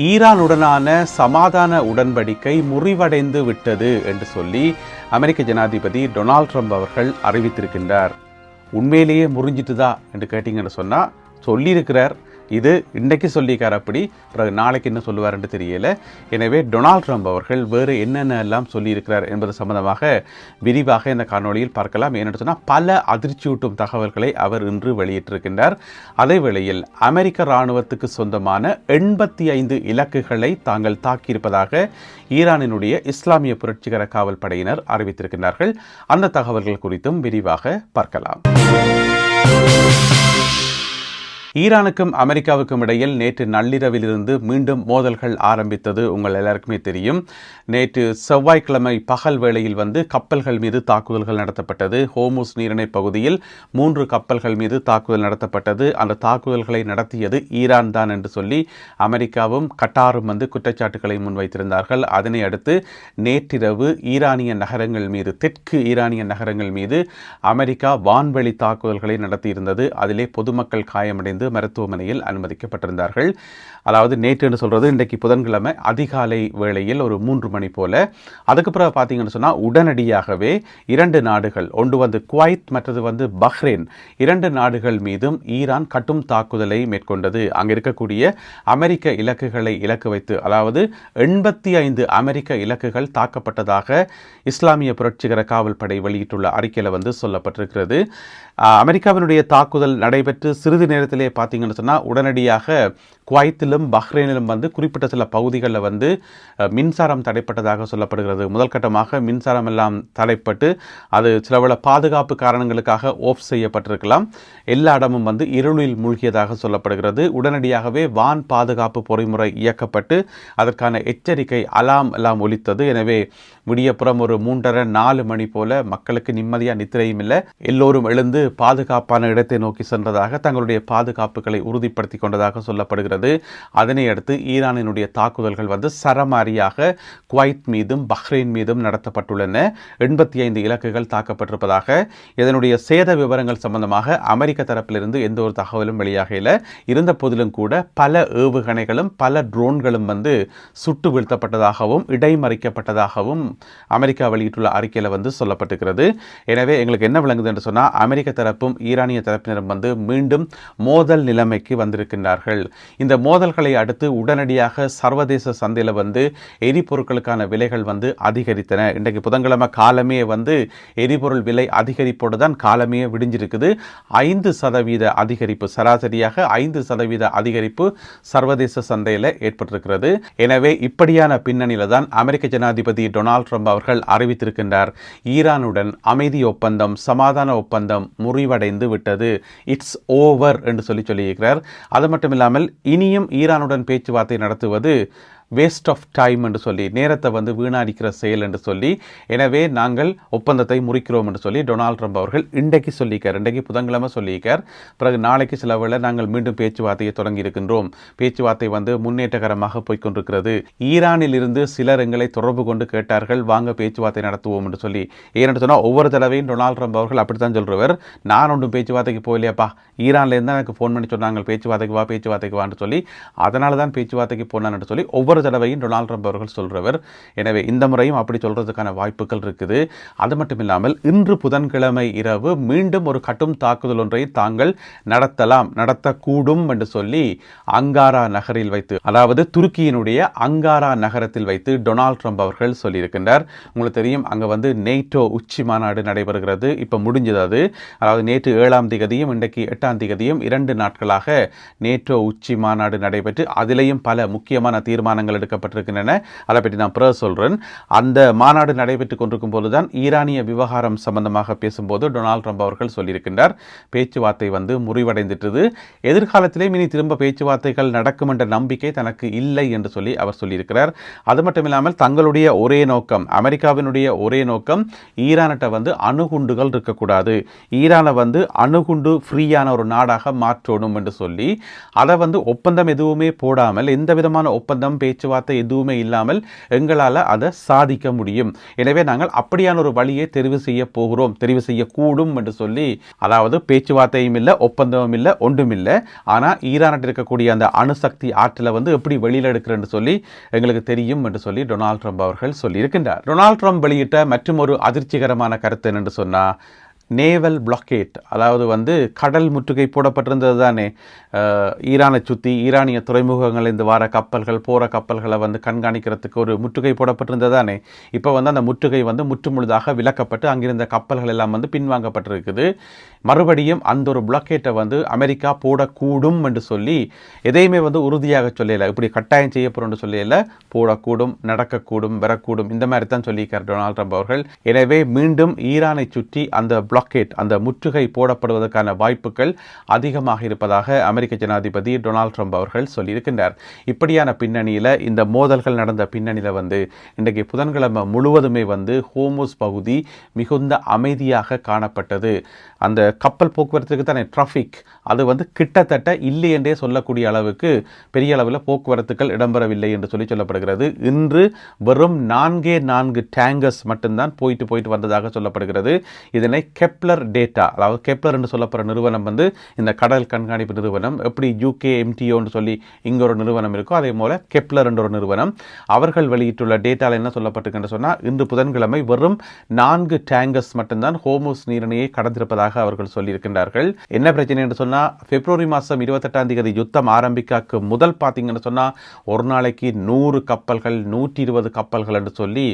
ஈரானுடனான சமாதான உடன்படிக்கை முறிவடைந்து விட்டது என்று சொல்லி அமெரிக்க ஜனாதிபதி டொனால்ட் ட்ரம்ப் அவர்கள் அறிவித்திருக்கின்றார். உண்மையிலேயே முறிஞ்சிட்டுதா என்று கேட்டிங்கன்னு சொன்னால் சொல்லியிருக்கிறார். இது இன்றைக்கு சொல்லியிருக்கார், அப்படி பிறகு நாளைக்கு என்ன சொல்லுவார் என்று தெரியல. எனவே டொனால்ட் ட்ரம்ப் அவர்கள் வேறு என்னென்ன எல்லாம் சொல்லியிருக்கிறார் என்பது சம்பந்தமாக விரிவாக இந்த காணொளியில் பார்க்கலாம். ஏனென்று சொன்னால் பல அதிர்ச்சியூட்டும் தகவல்களை அவர் இன்று வெளியிட்டிருக்கின்றார். அதே வேளையில் அமெரிக்க இராணுவத்துக்கு சொந்தமான 85 இலக்குகளை தாங்கள் தாக்கியிருப்பதாக ஈரானினுடைய இஸ்லாமிய புரட்சிகர காவல் படையினர் அறிவித்திருக்கிறார்கள். அந்த தகவல்கள் குறித்தும் விரிவாக பார்க்கலாம். ஈரானுக்கும் அமெரிக்காவுக்கும் இடையில் நேற்று நள்ளிரவிலிருந்து மீண்டும் மோதல்கள் ஆரம்பித்தது உங்கள் எல்லாருக்குமே தெரியும். நேற்று செவ்வாய்க்கிழமை பகல் வேளையில் கப்பல்கள் மீது தாக்குதல்கள் நடத்தப்பட்டது. ஹோர்முஸ் நீரிணை பகுதியில் 3 கப்பல்கள் மீது தாக்குதல் நடத்தப்பட்டது. அந்த தாக்குதல்களை நடத்தியது ஈரான் தான் என்று சொல்லி அமெரிக்காவும் கட்டாரும் குற்றச்சாட்டுகளை முன்வைத்திருந்தார்கள். அதனை அடுத்து நேற்றிரவு ஈரானிய நகரங்கள் மீது, தெற்கு ஈரானிய நகரங்கள் மீது அமெரிக்கா வான்வெளி தாக்குதல்களை நடத்தியிருந்தது. அதிலே பொதுமக்கள் காயமடைந்து மருத்துவமனையில் அனுமதிக்கப்பட்டிருந்தார்கள். அதாவது நேற்று என்று சொல்றது இன்றைக்கு புதன்கிழமை அதிகாலை வேளையில் ஒரு 3 மணி போல. அதுக்கு பிறகு பார்த்தீங்கன்னு சொன்னால் உடனடியாகவே 2 நாடுகள், ஒன்று குவைத், மற்றது பஹ்ரைன், 2 நாடுகள் மீதும் ஈரான் கட்டும் தாக்குதலை மேற்கொண்டது. அங்கே இருக்கக்கூடிய அமெரிக்க இலக்குகளை இலக்கு வைத்து, அதாவது 85 அமெரிக்க இலக்குகள் தாக்கப்பட்டதாக இஸ்லாமிய புரட்சிகர காவல் படை வெளியிட்டுள்ள அறிக்கையில் சொல்லப்பட்டிருக்கிறது. அமெரிக்காவினுடைய தாக்குதல் நடைபெற்று சிறிது நேரத்திலே பார்த்தீங்கன்னு சொன்னால் உடனடியாக குவைத்திலும் பஹ்ரைனிலும் குறிப்பிட்ட சில பகுதிகளில் மின்சாரம் தடைப்பட்டதாக சொல்லப்படுகிறது. முதல் கட்டமாக மின்சாரம் எல்லாம் தடைப்பட்டு அது சிலவள பாதுகாப்பு காரணங்களுக்காக ஆஃப் செய்யப்பட்டிருக்கலாம். எல்லா இடமும் இருளில் மூழ்கியதாக சொல்லப்படுகிறது. உடனடியாகவே வான் பாதுகாப்பு பொறிமுறை இயக்கப்பட்டு அதற்கான எச்சரிக்கை அலாம் எல்லாம் ஒலித்தது. எனவே விடியப்புறம் ஒரு 3:30-4 மணி போல மக்களுக்கு நிம்மதியாக நித்திரையும் இல்லை. எல்லோரும் எழுந்து பாதுகாப்பான இடத்தை நோக்கி சென்றதாக தங்களுடைய பாதுகாப்புகளை உறுதிப்படுத்தி கொண்டதாக சொல்லப்படுகிறது. அதனை அடுத்து ஈரானினுடைய தாக்குதல்கள் சரமாரியாக குவைத் மீதும் பஹ்ரைன் மீதும் நடத்தப்பட்டுள்ளன. 85 இலக்குகள் தாக்கப்பட்டிருப்பதாக, இதனுடைய சேத விவரங்கள் சம்பந்தமாக அமெரிக்க தரப்பிலிருந்து எந்த ஒரு தகவலும் வெளியாகல. இருந்த போதிலும் கூட பல ஏவுகணைகளும் பல ட்ரோன்களும் சுட்டு வீழ்த்தப்பட்டதாகவும் இடைமறிக்கப்பட்டதாகவும் அமெரிக்கா வெளியிட்டுள்ள அறிக்கையில் சொல்லப்பட்டிருக்கிறது. எனவே எங்களுக்கு என்ன விளங்குது என்று சொன்னால் அமெரிக்க தரப்பும் ஈரானிய தரப்பினரும் மீண்டும் மோதல் நிலைமைக்கு வந்திருக்கின்றார்கள். இந்த மோதல்களை அடுத்து உடனடியாக சர்வதேச சந்தையில் எரிபொருட்களுக்கான விலைகள் அதிகரித்தன. இன்றைக்கு புதன்கிழமை காலமே எரிபொருள் விலை அதிகரிப்போடு தான் காலமே விடிஞ்சிருக்குது. 5% அதிகரிப்பு, சராசரியாக 5% அதிகரிப்பு சர்வதேச சந்தையில் ஏற்பட்டிருக்கிறது. எனவே இப்படியான பின்னணியில் தான் அமெரிக்க ஜனாதிபதி டொனால்ட் ட்ரம்ப் அவர்கள் அறிவித்திருக்கின்றார், ஈரானுடன் அமைதி ஒப்பந்தம், சமாதான ஒப்பந்தம் முறிவடைந்து விட்டது, இட்ஸ் ஓவர் என்று சொல்லியிருக்கிறார். அது மட்டும் இல்லாமல் இனியும் ஈரானுடன் பேச்சுவார்த்தை நடத்துவது வேஸ்ட் ஆஃப் டைம் என்று சொல்லி, நேரத்தை வீணடிக்கிற செயல் என்று சொல்லி, எனவே நாங்கள் ஒப்பந்தத்தை முறிக்கிறோம் என்று சொல்லி டொனால்ட் ட்ரம்ப் அவர்கள் இன்றைக்கு சொல்லியிருக்கார். இன்றைக்கு புதன்கிழமை சொல்லியிருக்கார். பிறகு நாளைக்கு சில வேளை நாங்கள் மீண்டும் பேச்சுவார்த்தையை தொடங்கி இருக்கின்றோம், பேச்சுவார்த்தை முன்னேற்றகரமாக போய்கொண்டிருக்கிறது. ஈரானில் இருந்து சிலர் எங்களை தொடர்பு கொண்டு கேட்டார்கள், வாங்க பேச்சுவார்த்தை நடத்துவோம் என்று சொல்லி. ஏன்னு சொன்னால் ஒவ்வொரு தடவையும் டொனால்ட் ட்ரம்ப் அவர்கள் அப்படித்தான் சொல்றவர், நான் ஒன்றும் பேச்சுவார்த்தைக்கு போகலையாப்பா, ஈரான்லேருந்து தான் எனக்கு ஃபோன் பண்ணி சொன்னாங்க பேச்சுவார்த்தைக்கு வான்னு சொல்லி, அதனால தான் பேச்சுவார்த்தைக்கு போனான்னு சொல்லி ஒவ்வொரு தடவையும் டொனால்ட் ட்ரம்ப் அவர்கள் சொல்றவர். எனவே இந்த முறையும் அப்படி சொல்றதுக்கான வாய்ப்புகள் இருக்குது. அது மட்டும் இல்லாமல் இன்று புதன்கிழமை இரவு மீண்டும் ஒரு கட்டும் தாக்குதல் ஒன்றை தாங்கள் நடத்தக்கூடும் என்று சொல்லி அங்காரா நகரில் வைத்து, அதாவது துருக்கியினுடைய அங்காரா நகரத்தில் வைத்து டொனால்ட் ட்ரம்ப் அவர்கள் சொல்லியிருக்கின்றார். உங்களுக்கு தெரியும், அங்கே நேட்டோ உச்சி மாநாடு நடைபெறுகிறது. இப்போ முடிஞ்சது அது. அதாவது நேற்று 7ஆம் தேதியும் இன்றைக்கு 8ஆம் தேதியும் 2 நாட்களாக நேட்டோ உச்சி மாநாடு நடைபெற்று அதிலேயும் பல முக்கியமான தீர்மானங்கள் எடுக்கப்பட்டிருக்கின்றன. அதை பற்றி நான் பிறகு சொல்றேன். அந்த மாநாடு நடைபெற்றுக் கொண்டிருக்கும் போதுதான் ஈரானிய விவகாரம் சம்பந்தமாக பேசும்போது டொனால்ட் ட்ரம்ப் அவர்கள் சொல்லியிருக்கின்றார், பேச்சுவார்த்தை முறிவடைந்துட்டது, எதிர்காலத்திலே இனி திரும்ப பேச்சுவார்த்தைகள் நடக்கும் என்ற நம்பிக்கை தனக்கு இல்லை என்று சொல்லி அவர் சொல்லியிருக்கிறார். அது மட்டும் இல்லாமல் தங்களுடைய ஒரே நோக்கம், அமெரிக்காவினுடைய ஒரே நோக்கம், ஈரானிட்ட அணுகுண்டுகள் இருக்கக்கூடாது, ஈரானை அணுகுண்டு ஃப்ரீயான ஒரு நாடாக மாற்றணும் என்று சொல்லி அதை ஒப்பந்தம் எதுவுமே போடாமல், எந்த விதமான ஒப்பந்தம் பேச்சுவார்த்தை எதுவுமே இல்லாமல் எங்களால் அதை சாதிக்க முடியும். எனவே நாங்கள் அப்படியான ஒரு வழியை தெரிவு செய்ய போகிறோம், தெரிவு செய்யக்கூடும் என்று சொல்லி, அதாவது பேச்சுவார்த்தையும் இல்லை, ஒப்பந்தமும் இல்லை, ஒன்றும் இல்லை, ஆனால் ஈரானில் இருக்கக்கூடிய அந்த அணுசக்தி ஆற்றலை எப்படி வெளியில் எடுக்கிறேன்னு சொல்லி எங்களுக்கு தெரியும் என்று சொல்லி டொனால்ட் ட்ரம்ப் அவர்கள் சொல்லியிருக்கின்றார். டொனால்ட் ட்ரம்ப் வெளியிட்ட மற்றும் ஒரு அதிர்ச்சிகரமான கருத்து என்னென்று சொன்னால், நேவல் பிளாக்கேட், அதாவது கடல் முற்றுகை போடப்பட்டிருந்தது தானே. ஈரானை சுற்றி ஈரானிய துறைமுகங்கள் இந்த வார கப்பல்கள் போகிற கப்பல்களை கண்காணிக்கிறதுக்கு ஒரு முற்றுகை போடப்பட்டிருந்தது தானே. இப்போ அந்த முற்றுகை முற்றுமுழுதாக விலக்கப்பட்டு அங்கிருந்த கப்பல்கள் எல்லாம் பின்வாங்கப்பட்டிருக்குது. மறுபடியும் அந்த ஒரு பிளாக்கேட்டை அமெரிக்கா போடக்கூடும் என்று சொல்லி எதையுமே உறுதியாக சொல்லலை, இப்படி கட்டாயம் செய்யப்படும் சொல்லல, போடக்கூடும், நடக்கக்கூடும், வரக்கூடும், இந்த மாதிரி தான் சொல்லியிருக்கார் டொனால்ட் ட்ரம்ப் அவர்கள். எனவே மீண்டும் ஈரானை சுற்றி அந்த பிளாக்கேட், அந்த முற்றுகை போடப்படுவதற்கான வாய்ப்புகள் அதிகமாக இருப்பதாக அமெரிக்க ஜனாதிபதி டொனால்ட் ட்ரம்ப் அவர்கள் சொல்லியிருக்கின்றார். இப்படியான பின்னணியில், இந்த மோதல்கள் நடந்த பின்னணியில் இன்றைக்கு புதன்கிழமை முழுவதுமே ஹோர்முஸ் பகுதி மிகுந்த அமைதியாக காணப்பட்டது. அந்த கப்பல் போக்குவரத்துக்கு தானே டிராஃபிக், அது கிட்டத்தட்ட இல்லை என்றே சொல்லக்கூடிய அளவுக்கு பெரிய அளவில் போக்குவரத்துகள் இடம்பெறவில்லை என்று சொல்லப்படுகிறது. இன்று வெறும் 4 டேங்கர்ஸ் மட்டும்தான் போயிட்டு வந்ததாக சொல்லப்படுகிறது. இதனை கெப்லர் டேட்டா, அதாவது கெப்லர் என்று சொல்லப்படுற நிறுவனம் இந்த கடல் கண்காணிப்பு நிறுவனம், எப்படி UKMTO என்று சொல்லி இங்கே ஒரு நிறுவனம் இருக்கோ அதே போல கெப்லர் என்ற ஒரு நிறுவனம், அவர்கள் வெளியிட்டுள்ள டேட்டாவில் என்ன சொல்லப்பட்டிருக்குன்னு சொன்னால், இன்று புதன்கிழமை வெறும் 4 டேங்கர்ஸ் மட்டும்தான் ஹோர்முஸ் நீரிணையை கடந்திருப்பதாக அவர்கள் சொல்லியிருக்கின்றார்கள். என்ன பிரச்சனை என்று சொன்னால், பிப்ரவரி மாதம் 28ஆம் தேதி யுத்தம் ஆரம்பிக்க முதல் பார்த்தீங்கன்னு சொன்னால் ஒரு நாளைக்கு 100 கப்பல்கள் 120 கப்பல்கள் என்று சொல்லி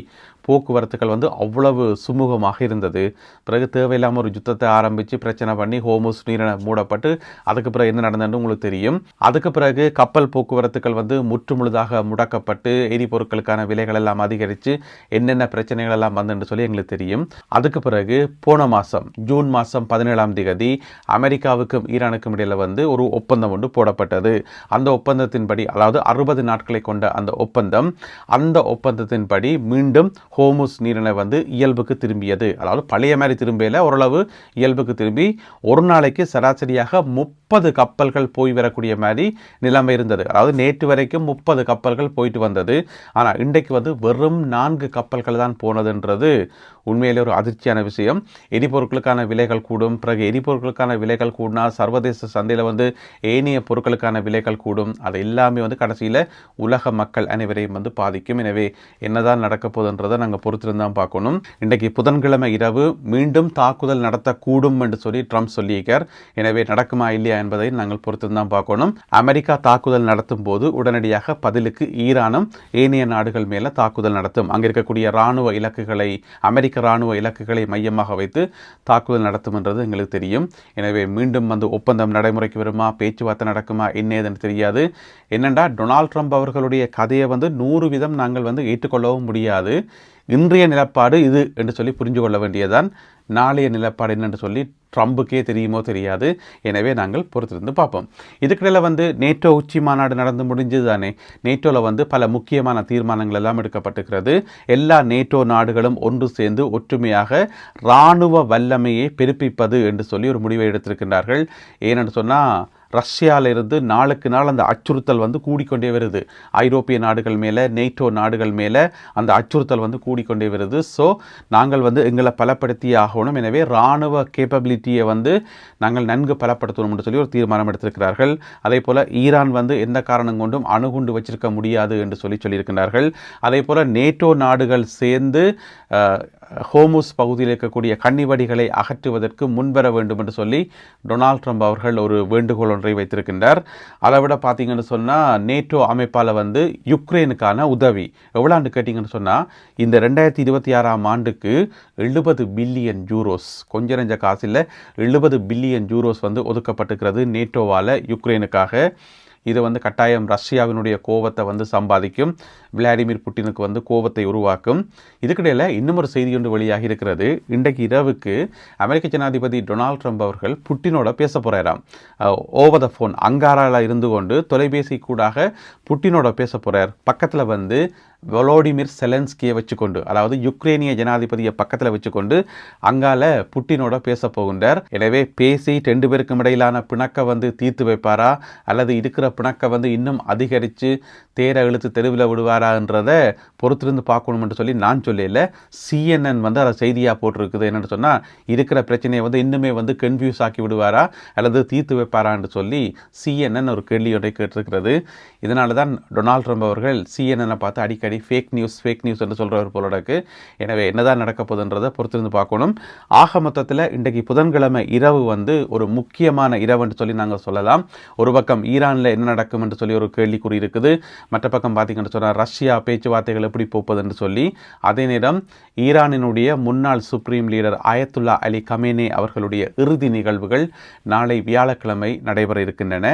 போக்குவரத்துகள் அவ்வளவு சுமூகமாக இருந்தது. பிறகு தேவையில்லாமல் ஒரு யுத்தத்தை ஆரம்பித்து பிரச்சனை பண்ணி ஹோர்முஸ் நீரிணை மூடப்பட்டு அதுக்கு பிறகு என்ன நடந்ததுன்னு உங்களுக்கு தெரியும். அதுக்கு பிறகு கப்பல் போக்குவரத்துகள் முற்றுமுழுதாக முடக்கப்பட்டு எரிபொருட்களுக்கான விலைகள் எல்லாம் அதிகரித்து என்னென்ன பிரச்சனைகள் எல்லாம் வந்துன்னு சொல்லி எங்களுக்கு தெரியும். அதுக்கு பிறகு போன மாதம் ஜூன் மாதம் 17ஆம் தேதி அமெரிக்காவுக்கும் ஈரானுக்கும் இடையில் ஒரு ஒப்பந்தம் ஒன்று போடப்பட்டது. அந்த ஒப்பந்தத்தின்படி, அதாவது 60 நாட்களை கொண்ட அந்த ஒப்பந்தத்தின்படி மீண்டும் ஹோர்முஸ் நீரிணை இயல்புக்கு திரும்பியது. அதாவது பழைய மாதிரி திரும்பல, ஓரளவு இயல்புக்கு திரும்பி ஒரு நாளைக்கு சராசரியாக 30 கப்பல்கள் போய் வரக்கூடிய மாதிரி நிலைமை இருந்தது. அதாவது நேற்று வரைக்கும் 30 கப்பல்கள் போயிட்டு வந்தது. ஆனால் இன்றைக்கு வெறும் 4 கப்பல்கள் தான் போனதுன்றது உண்மையிலே ஒரு அதிர்ச்சியான விஷயம். எரிபொருட்களுக்கான விலைகள் கூடும், பிறகு எரிபொருட்களுக்கான விலைகள் கூடினா சர்வதேச சந்தையில் ஏனைய பொருட்களுக்கான விலைகள் கூடும். அது எல்லாமே கடைசியில் உலக மக்கள் அனைவரையும் பாதிக்கும். எனவே என்னதான் நடக்க போகுதுன்றதை நாங்கள் பொறுத்திருந்தான் பார்க்கணும். இன்றைக்கு புதன்கிழமை இரவு மீண்டும் தாக்குதல் நடத்தக்கூடும் என்று சொல்லி ட்ரம்ப் சொல்லியிருக்கார். எனவே நடக்குமா இல்லையா என்பதை நாங்கள் பொறுத்திருந்தான் பார்க்கணும். அமெரிக்கா தாக்குதல் நடத்தும் போது உடனடியாக பதிலுக்கு ஈரானும் ஏனைய நாடுகள் மேலே தாக்குதல் நடத்தும். அங்கே இருக்கக்கூடிய இராணுவ இலக்குகளை, அமெரிக்க இராணுவ இலக்குகளை மையமாக வைத்து தாக்குதல் நடத்தும் என்றது எங்களுக்கு தெரியும். எனவே மீண்டும் ஒப்பந்தம் நடைமுறைக்கு வருமா, பேச்சுவார்த்தை நடக்குமா, என்ன ஏதுன்னு தெரியாது. என்னென்றா டொனால்ட் ட்ரம்ப் அவர்களுடைய கதையை 100% நாங்கள் ஏற்றுக்கொள்ளவும் முடியாது. இன்றைய நிலப்பாடு இது என்று சொல்லி புரிஞ்சு கொள்ள வேண்டியதான். நாளைய நிலப்பாடு என்னென்று சொல்லி ட்ரம்புக்கே தெரியுமோ தெரியாது. எனவே நாங்கள் பொறுத்திருந்து பார்ப்போம். இதுக்கிடையில் நேட்டோ உச்சி மாநாடு நடந்து முடிஞ்சது தானே. நேட்டோவில் பல முக்கியமான தீர்மானங்கள் எல்லாம் எடுக்கப்பட்டிருக்கிறது. எல்லா நேட்டோ நாடுகளும் ஒன்று சேர்ந்து ஒற்றுமையாக இராணுவ வல்லமையை பெருப்பிப்பது என்று சொல்லி ஒரு முடிவை எடுத்திருக்கின்றார்கள். ஏனென்று சொன்னால், ரஷ்யாவிலிருந்து நாளுக்கு நாள் அந்த அச்சுறுத்தல் கூடிக்கொண்டே வருது. ஐரோப்பிய நாடுகள் மேலே, நேட்டோ நாடுகள் மேலே அந்த அச்சுறுத்தல் கூடிக்கொண்டே வருது. ஸோ நாங்கள் எங்களை பலப்படுத்தி ஆகணும். எனவே இராணுவ கேப்பபிலிட்டியை நாங்கள் நன்கு பலப்படுத்தணும் என்று சொல்லி ஒரு தீர்மானம் எடுத்திருக்கிறார்கள். அதே போல் ஈரான் எந்த காரணம் கொண்டும் அணுகுண்டு வச்சிருக்க முடியாது என்று சொல்லியிருக்கிறார்கள். அதே போல் நேட்டோ நாடுகள் சேர்ந்து ஹோர்முஸ் பகுதியில் இருக்கக்கூடிய கன்னிவடிகளை அகற்றுவதற்கு முன்வர வேண்டும் என்று சொல்லி டொனால்ட் ட்ரம்ப் அவர்கள் ஒரு வேண்டுகோள் ஒன்றை வைத்திருக்கின்றார். அதை விட பார்த்தீங்கன்னு சொன்னால், நேட்டோ அமைப்பால் யுக்ரைனுக்கான உதவி எவ்வளோன்னு கேட்டிங்கன்னு சொன்னால், இந்த 2026ஆம் ஆண்டுக்கு 70 பில்லியன் யூரோஸ், கொஞ்சம் நெஞ்ச காசு இல்லை, 70 பில்லியன் யூரோஸ் ஒதுக்கப்பட்டிருக்கிறது நேட்டோவால் யுக்ரைனுக்காக. இது கட்டாயம் ரஷ்யாவினுடைய கோபத்தை சம்பாதிக்கும், விளாடிமிர் புட்டினுக்கு கோபத்தை உருவாக்கும். இதுக்கிடையில் இன்னும் ஒரு செய்தி ஒன்று வெளியாகி இருக்கிறது. இன்றைக்கு இரவுக்கு அமெரிக்க ஜனாதிபதி டொனால்ட் ட்ரம்ப் அவர்கள் புட்டினோட பேச போகிறாராம். ஓவர் த ஃபோன், அங்காராவில் இருந்து கொண்டு தொலைபேசி கூடாக புட்டினோட பேச போகிறார். பக்கத்தில் வொலோடிமிர் செலன்ஸ்கியை வச்சுக்கொண்டு, அதாவது யுக்ரைனிய ஜனாதிபதியை பக்கத்தில் வச்சுக்கொண்டு அங்கால புட்டினோட பேச போகின்றார். எனவே பேசி 2 பேருக்கும் இடையிலான பிணக்க வந்து தீர்த்து வைப்பாரா அல்லது இருக்கிற பிணக்க வந்து இன்னும் அதிகரித்து தேர இழுத்து தெருவில் விடுவாரான்றதை பொறுத்திருந்து பார்க்கணும் என்று சொல்லி நான் சொல்லல. CNN வந்து அதை செய்தியாக போட்டிருக்குது. என்னென்னு சொன்னால், இருக்கிற பிரச்சனையை வந்து இன்னுமே வந்து கன்ஃபியூஸ் ஆக்கி விடுவாரா அல்லது தீர்த்து வைப்பாரான்னு சொல்லி CNN ஒரு கேள்வியோட கேட்டிருக்கிறது. இதனால தான் டொனால்ட் ட்ரம்ப் அவர்கள் CNN பார்த்து அடிக்கடி ஃபேக் நியூஸ் என்று சொல்கிறவர் போலடக்கு. எனவே என்னதான் நடக்க போகுதுன்றதை பொறுத்திருந்து பார்க்கணும். ஆக மொத்தத்தில் இன்றைக்கு புதன்கிழமை இரவு வந்து ஒரு முக்கியமான இரவு என்று சொல்லி நாங்கள் சொல்லலாம். ஒரு பக்கம் ஈரானில் என்ன நடக்கும் என்று சொல்லி ஒரு கேள்விக்குறி இருக்குது. மற்ற பக்கம் பார்த்தீங்கன்னு சொன்னால் ரஷ்யா பேச்சுவார்த்தைகள் எப்படி போப்பது என்று சொல்லி, அதே நேரம் ஈரானினுடைய முன்னாள் சுப்ரீம் லீடர் அயத்துல்லா அலி கமேனே அவர்களுடைய இறுதி நிகழ்வுகள் நாளை வியாழக்கிழமை நடைபெற இருக்கின்றன.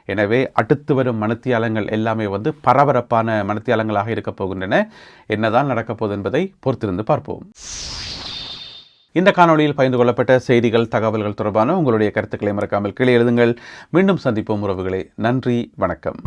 எனவே அடுத்து வரும் மணித்தியாலங்கள் எல்லாமே வந்து பரபரப்பான மணித்தியாலங்களாக இருக்கப் போகின்றன. என்னதான் நடக்கப் போகுது என்பதை பொறுத்திருந்து பார்ப்போம். இந்த காணொளியில் பகிர்ந்து கொள்ளப்பட்ட செய்திகள், தகவல்கள் தொடர்பான உங்களுடைய கருத்துக்களை மறக்காமல் கீழே எழுதுங்கள். மீண்டும் சந்திப்போம் உறவுகளே. நன்றி, வணக்கம்.